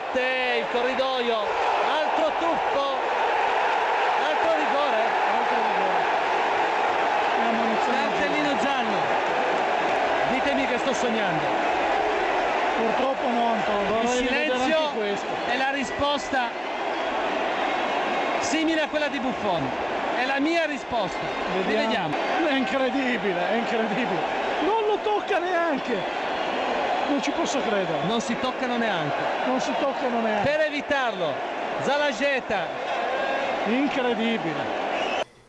batte il corridoio, altro tuffo, altro rigore, cartellino giallo. Ditemi che sto sognando. Purtroppo no, Antonio. Il Vorrei vedere silenzio anche questo. è la risposta simile a quella di Buffon. È la mia risposta. Rivediamo. È incredibile, è incredibile. Non lo tocca neanche. Non ci posso credere. Non si toccano neanche. Non si toccano neanche. Per evitarlo, Zalageta. Incredibile.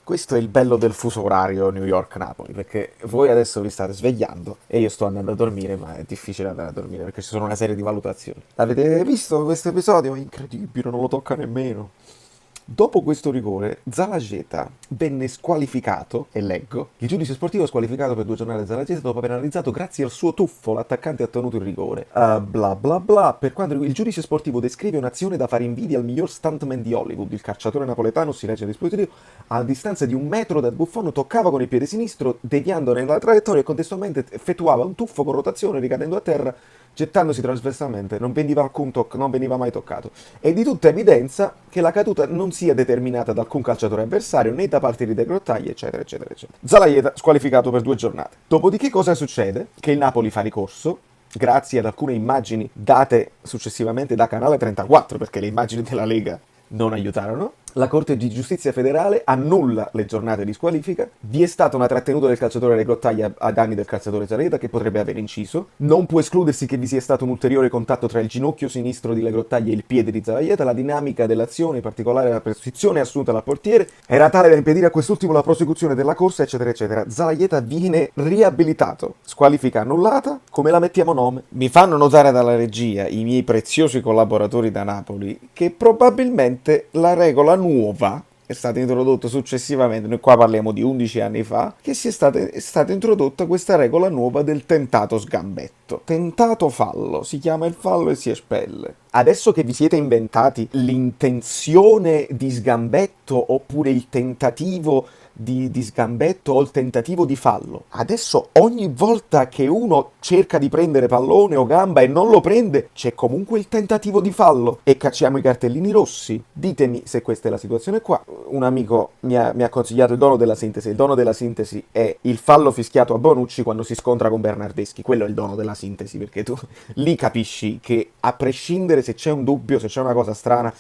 Questo è il bello del fuso orario New York-Napoli, perché voi adesso vi state svegliando e io sto andando a dormire, ma è difficile andare a dormire perché ci sono una serie di valutazioni. Avete visto questo episodio? È incredibile, non lo tocca nemmeno. Dopo questo rigore, Zalageta venne squalificato, e leggo, il giudice sportivo ha squalificato per 2 giornate Zalageta dopo aver analizzato grazie al suo tuffo l'attaccante ha ottenuto il rigore. Bla bla bla, per quanto il giudice sportivo descrive un'azione da fare invidia al miglior stuntman di Hollywood, il calciatore napoletano, si legge nel dispositivo, a distanza di 1 metro da Buffon toccava con il piede sinistro, deviando nella traiettoria e contestualmente effettuava un tuffo con rotazione ricadendo a terra, gettandosi trasversalmente, non veniva alcun non veniva mai toccato. È di tutta evidenza che la caduta non sia determinata da alcun calciatore avversario, né da parte di De Grottaglie, eccetera, eccetera, eccetera. Zalageta squalificato per 2 giornate. Dopodiché cosa succede? Che il Napoli fa ricorso, grazie ad alcune immagini date successivamente da Canale 34, perché le immagini della Lega non aiutarono. La Corte di Giustizia federale annulla le giornate di squalifica. Vi è stata una trattenuta del calciatore De Grottaglie a danni del calciatore Zalageta che potrebbe aver inciso. Non può escludersi che vi sia stato un ulteriore contatto tra il ginocchio sinistro di De Grottaglie e il piede di Zalageta. La dinamica dell'azione, in particolare la posizione assunta dal portiere, era tale da impedire a quest'ultimo la prosecuzione della corsa, eccetera, eccetera. Zalageta viene riabilitato. Squalifica annullata. Come la mettiamo nome? Mi fanno notare dalla regia i miei preziosi collaboratori da Napoli che probabilmente la regola nuova è stata introdotta successivamente, noi qua parliamo di 11 anni fa, che è stata introdotta questa regola nuova del tentato sgambetto. Tentato fallo, si chiama il fallo e si espelle. Adesso che vi siete inventati l'intenzione di sgambetto oppure il tentativo di sgambetto o il tentativo di fallo, adesso ogni volta che uno cerca di prendere pallone o gamba e non lo prende, c'è comunque il tentativo di fallo e cacciamo i cartellini rossi. Ditemi se questa è la situazione qua. Un amico mi ha consigliato il dono della sintesi. Il dono della sintesi è il fallo fischiato a Bonucci quando si scontra con Bernardeschi. Quello è il dono della sintesi, perché tu lì capisci che a prescindere se c'è un dubbio, se c'è una cosa strana,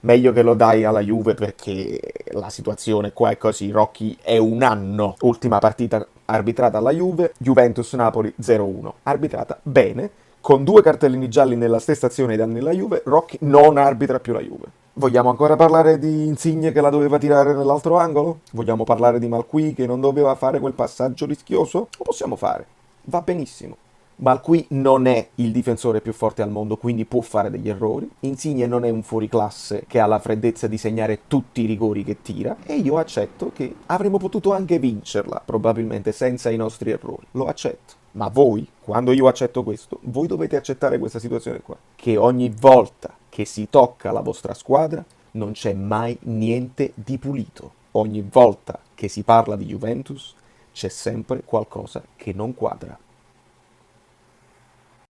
meglio che lo dai alla Juve, perché la situazione qua è così. Rocky è 1 anno, ultima partita arbitrata alla Juve, Juventus-Napoli 0-1, arbitrata bene, con 2 cartellini gialli nella stessa azione ai danni della Juve. Rocky non arbitra più la Juve. Vogliamo ancora parlare di Insigne che la doveva tirare nell'altro angolo? Vogliamo parlare di Malqui che non doveva fare quel passaggio rischioso? Lo possiamo fare, va benissimo. Malqui non è il difensore più forte al mondo, quindi può fare degli errori. Insigne non è un fuoriclasse che ha la freddezza di segnare tutti i rigori che tira, e io accetto che avremmo potuto anche vincerla, probabilmente senza i nostri errori. Lo accetto. Ma voi, quando io accetto questo, voi dovete accettare questa situazione qua. Che ogni volta che si tocca la vostra squadra non c'è mai niente di pulito. Ogni volta che si parla di Juventus c'è sempre qualcosa che non quadra.